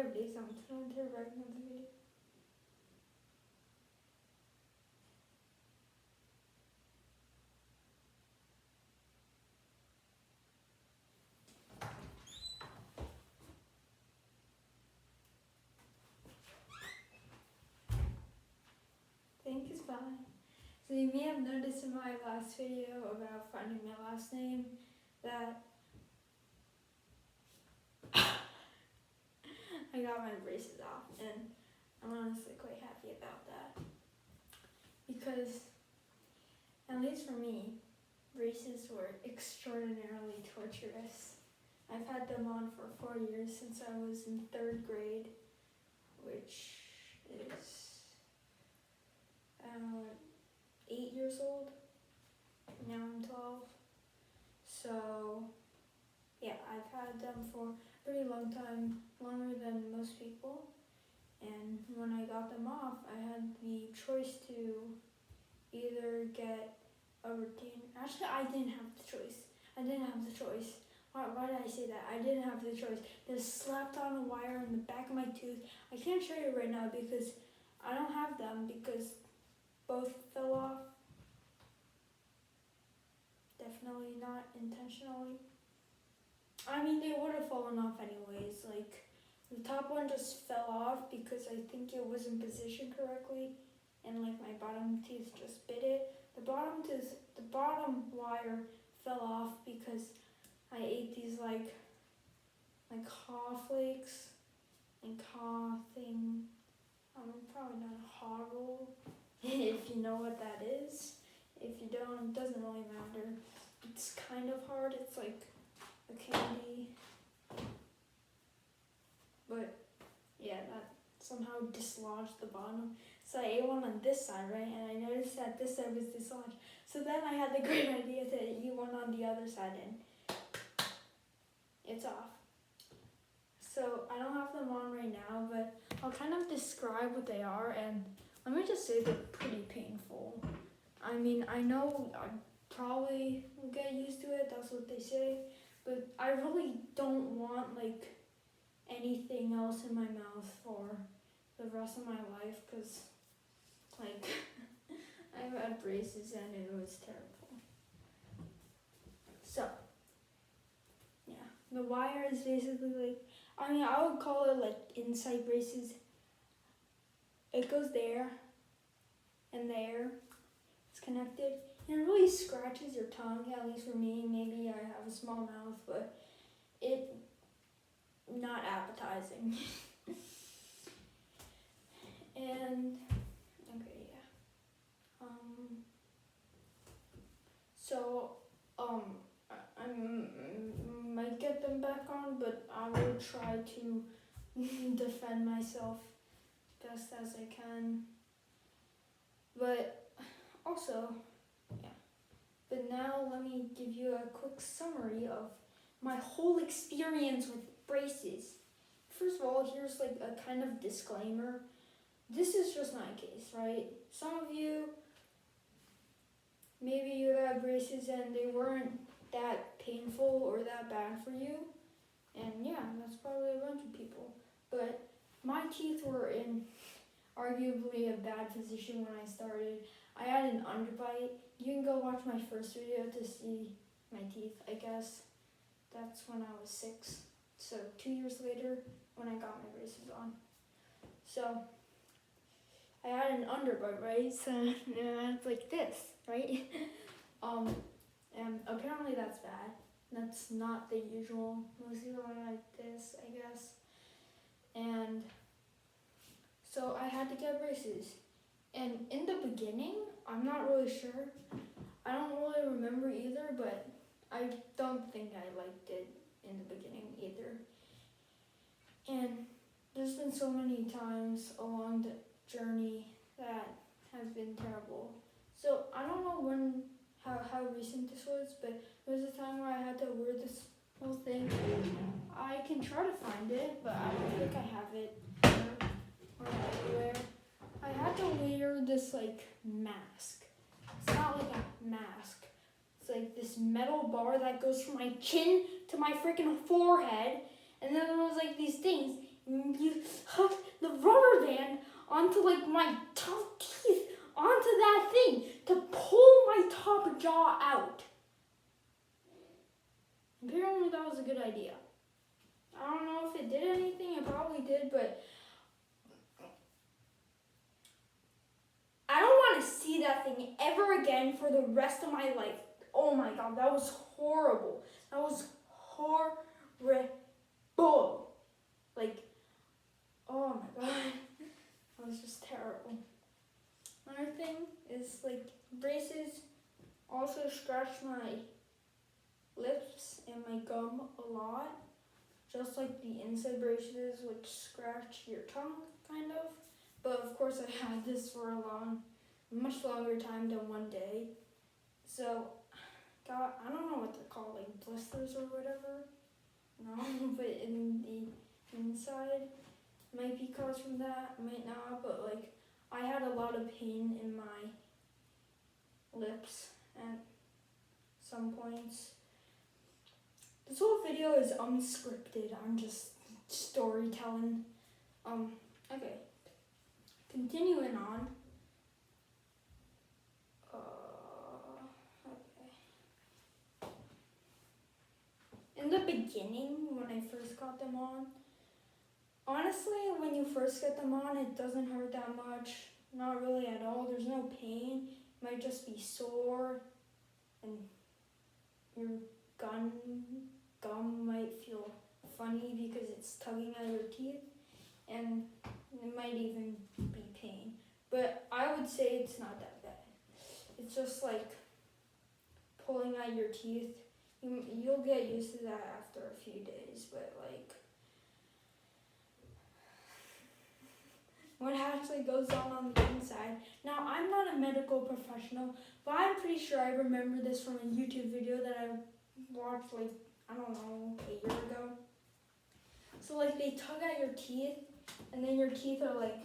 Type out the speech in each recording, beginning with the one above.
have days on to write another video. Thank you, Spy. So you may have noticed in my last video about finding my last name that I got my braces off, and I'm honestly quite happy about that. Because, at least for me, braces were extraordinarily torturous. I've had them on for 4 years since I was in 3rd grade, which is 8 years old. Now I'm 12. So, yeah, I've had them for a pretty long time, longer than most people. And when I got them off, I had the choice to either get a retainer. Actually, I didn't have the choice. Why did I say that? I didn't have the choice. They slapped on a wire in the back of my tooth. I can't show you right now because I don't have them because both fell off. Definitely not intentionally. I mean, they would have fallen off anyways. Like, the top one just fell off because I think it wasn't positioned correctly, and like my bottom teeth just bit it. The bottom wire fell off because I ate these like haw flakes and haw thing. Probably not a haw roll, if you know what that is. If you don't, it doesn't really matter. It's kind of hard. It's like a candy. But yeah, that somehow dislodged the bottom. So I ate one on this side, right? And I noticed that this side was dislodged. So then I had the great idea to eat one on the other side, and it's off. So I don't have them on right now, but I'll kind of describe what they are, and let me just say they're pretty painful. I mean, I know I probably will get used to it, that's what they say, but I really don't want like anything else in my mouth for the rest of my life, because like I've had braces and it was terrible. So yeah, the wire is basically like, I mean, I would call it like inside braces. It goes there and there. It's connected. And it really scratches your tongue, at least for me. Maybe I have a small mouth, but it not appetizing. And okay, yeah. So I might get them back on, but I will try to defend myself best as I can. But also, yeah. But now let me give you a quick summary of my whole experience with braces. First of all, here's like a kind of disclaimer. This is just my case, right? Some of you, maybe you had braces and they weren't that painful or that bad for you. And yeah, that's probably a bunch of people. But my teeth were in arguably a bad position when I started. I had an underbite. You can go watch my first video to see my teeth, I guess. That's when I was 6. So 2 years later when I got my braces on. So I had an underbite, right? So it's like this, right? And apparently that's bad. That's not the usual. Most people are like this, I guess. And so I had to get braces. And in the beginning, I'm not really sure. I don't really remember either, but I don't think I liked it in the beginning either. And there's been so many times along the journey that has been terrible. So I don't know how recent this was, but there was a time where I had to wear this whole thing. I can try to find it, but I don't think I have it or anywhere. I had to wear this like mask. It's not like a mask. It's like this metal bar that goes from my chin to my freaking forehead, and then there was like these things, you hook the rubber band onto like my top teeth onto that thing to pull my top jaw out. Apparently that was a good idea. I don't know if it did anything, it probably did, but I don't want to see that thing ever again for the rest of my life. Oh my god, that was horrible. That was horrible. Like, oh my god, that was just terrible. Another thing is like braces also scratch my lips and my gum a lot. Just like the inside braces which scratch your tongue, kind of. But of course I had this for much longer time than one day. So, God, I don't know what they're called, like blisters or whatever. No, but in the inside, might be caused from that, might not, but like, I had a lot of pain in my lips at some points. This whole video is unscripted, I'm just storytelling. Okay. Continuing on. Okay. In the beginning, when I first got them on, honestly, when you first get them on, it doesn't hurt that much. Not really at all. There's no pain. It might just be sore, and your gum might feel funny because it's tugging at your teeth, and it might even be pain. But I would say it's not that bad. It's just like pulling at your teeth. You'll get used to that after a few days, but like what actually goes on the inside. Now, I'm not a medical professional, but I'm pretty sure I remember this from a YouTube video that I watched like, I don't know, a year ago. So like they tug at your teeth, and then your teeth are like,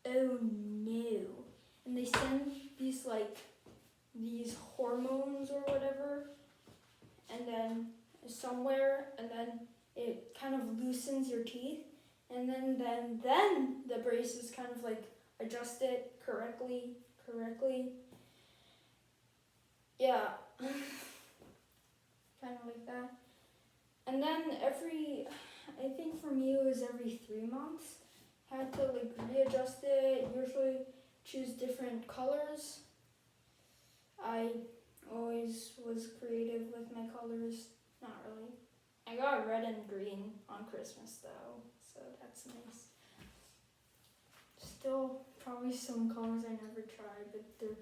oh no. And they send these hormones or whatever, and then somewhere, and then it kind of loosens your teeth, and then the braces kind of like adjust it correctly. Yeah, kind of like that. And then I think for me it was every 3 months. Had to like readjust it, usually choose different colors. I always was creative with my colors. Not really. I got red and green on Christmas though, so that's nice. Still probably some colors I never tried, but they're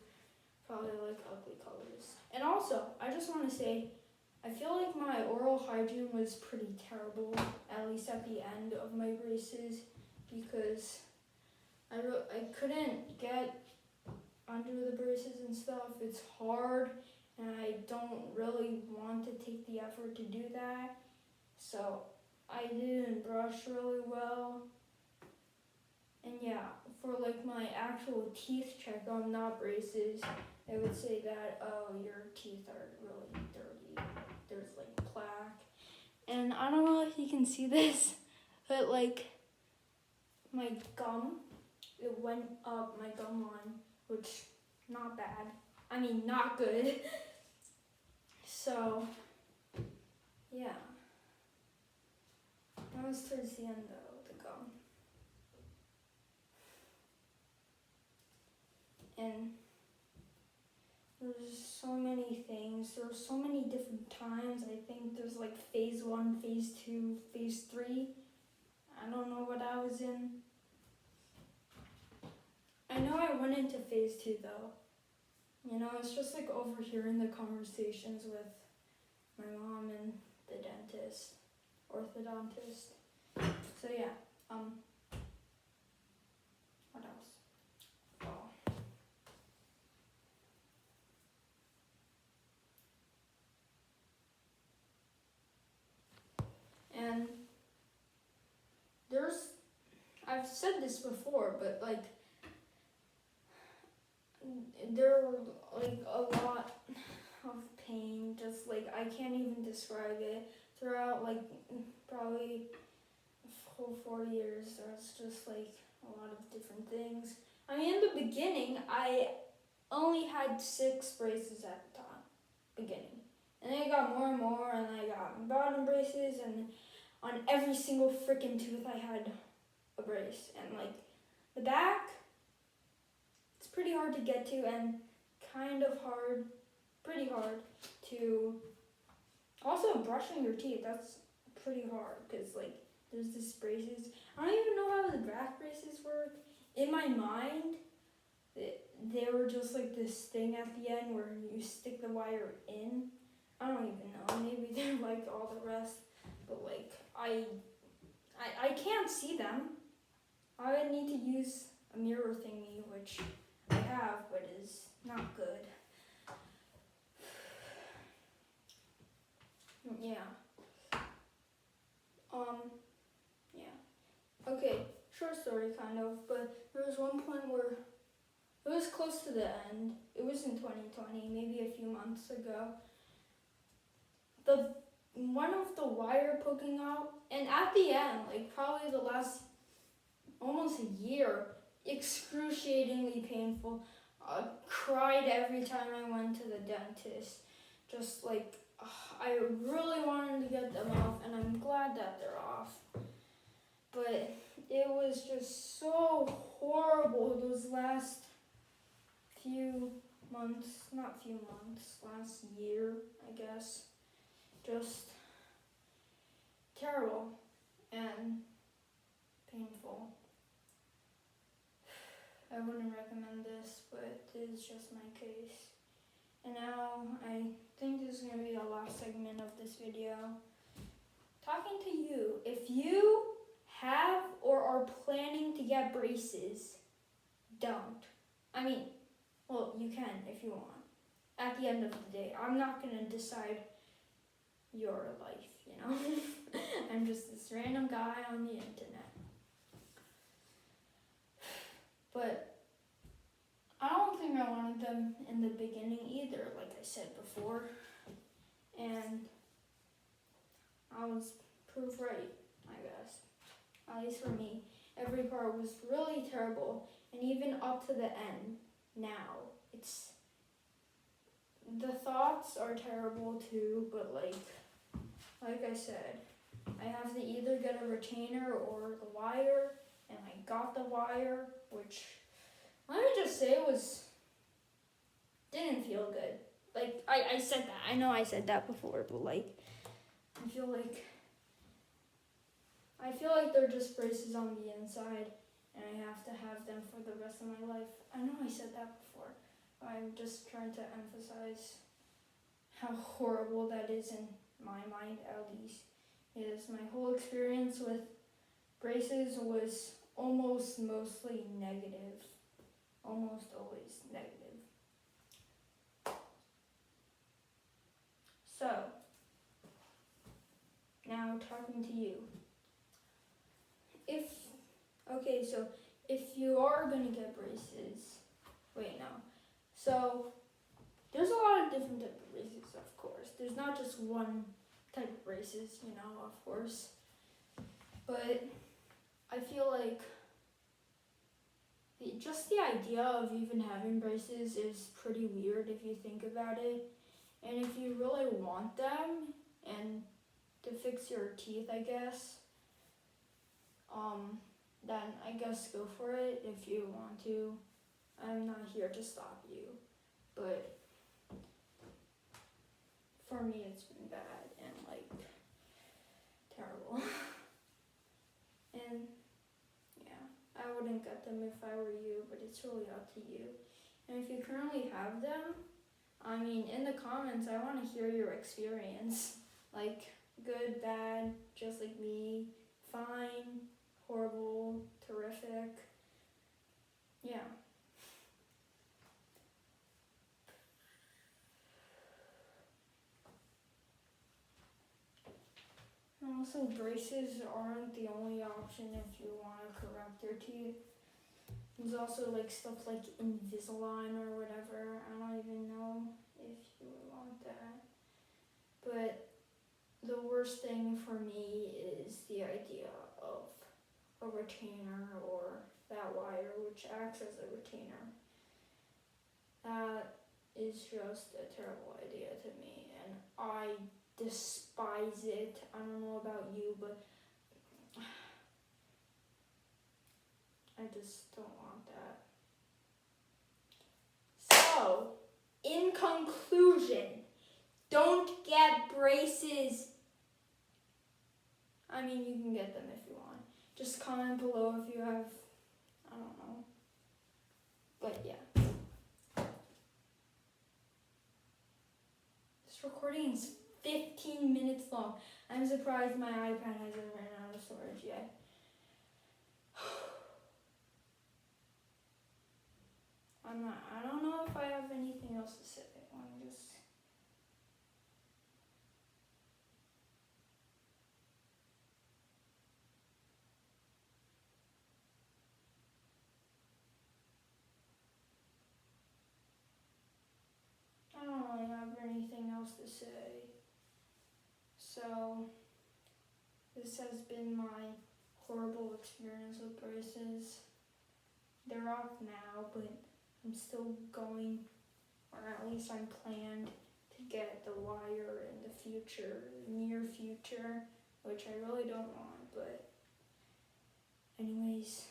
probably like ugly colors. And also, I just want to say, I feel like my oral hygiene was pretty terrible, at least at the end of my braces, because I couldn't get under the braces and stuff. It's hard, and I don't really want to take the effort to do that. So I didn't brush really well. And yeah, for like my actual teeth check on not braces, they would say that, oh, your teeth are really dirty. There's like plaque. And I don't know if you can see this, but like my gum, it went up my gum line, which not bad. I mean, not good. So, yeah. That was towards the end though, the gum. And there's so many things. There's so many different times. I think there's like phase 1, phase 2, phase 3. I don't know what I was in. I know I went into phase 2 though. You know, it's just like overhearing the conversations with my mom and the dentist, orthodontist. So yeah, what else? Oh. And I've said this before, but like, there were like a lot of pain, just like I can't even describe it, throughout like probably whole 4 years, that's just like a lot of different things. I mean, in the beginning, I only had 6 braces at the time, beginning. And then I got more and more, and I got bottom braces, and on every single freaking tooth I had a brace. And like the back, it's pretty hard to get to, and kind of hard, pretty hard to, also brushing your teeth, that's pretty hard, because like there's this braces. I don't even know how the back braces work. In my mind, they were just like this thing at the end where you stick the wire in. I don't even know. Maybe they're like all the rest, but like I can't see them. I would need to use a mirror thingy, which I have, but is not good. Yeah. Yeah. Okay, short story kind of, but there was one point where it was close to the end. It was in 2020, maybe a few months ago. One of the wire poking out, and at the end, like probably the last almost a year, excruciatingly painful. Cried every time I went to the dentist. Just like, I really wanted to get them off, and I'm glad that they're off. But it was just so horrible those last few months, last year, I guess. Just terrible and painful. I wouldn't recommend this, but it is just my case. And now I think this is going to be the last segment of this video. Talking to you, if you have or are planning to get braces, don't. I mean, well, you can if you want. At the end of the day, I'm not going to decide your life, you know? I'm just this random guy on the internet. But I don't think I wanted them in the beginning either, like I said before. And I was proved right, I guess. At least for me. Every part was really terrible. And even up to the end, now, the thoughts are terrible too, but like I said, I have to either get a retainer or the wire, and I got the wire, which, let me just say, didn't feel good. Like, I said that, I know I said that before, but like, I feel like they're just braces on the inside, and I have to have them for the rest of my life. I know I said that before, but I'm just trying to emphasize how horrible that is in my mind, at least. Is my whole experience with braces was almost mostly negative. Almost always negative. So, now talking to you. If you are going to get braces, so there's a lot of different types of braces, of course. There's not just one type of braces, of course. But I feel like just the idea of even having braces is pretty weird if you think about it. And if you really want them and to fix your teeth, I guess, then I guess go for it if you want to. I'm not here to stop you, but for me it's been bad and terrible. And yeah, I wouldn't get them if I were you, but it's really up to you. And if you currently have them, I mean, in the comments, I want to hear your experience. Like, good, bad, just like me, fine, horrible, terrific. Yeah. And also, braces aren't the only option if you want to correct your teeth. There's also stuff like Invisalign or whatever. I don't even know if you would want that. But the worst thing for me is the idea of a retainer or that wire which acts as a retainer. That is just a terrible idea to me, and I despise it. I don't know about you, but I just don't want that. So, in conclusion, don't get braces. I mean, you can get them if you want. Just comment below if you have, I don't know. But yeah. This recording is 15 minutes long. I'm surprised my iPad hasn't ran out of storage yet. I don't know if I have anything else to say. I don't really have anything else to say. So, this has been my horrible experience with braces. They're off now, but I'm still going, or at least I'm planned to get the wire in the future, near future, which I really don't want, but anyways.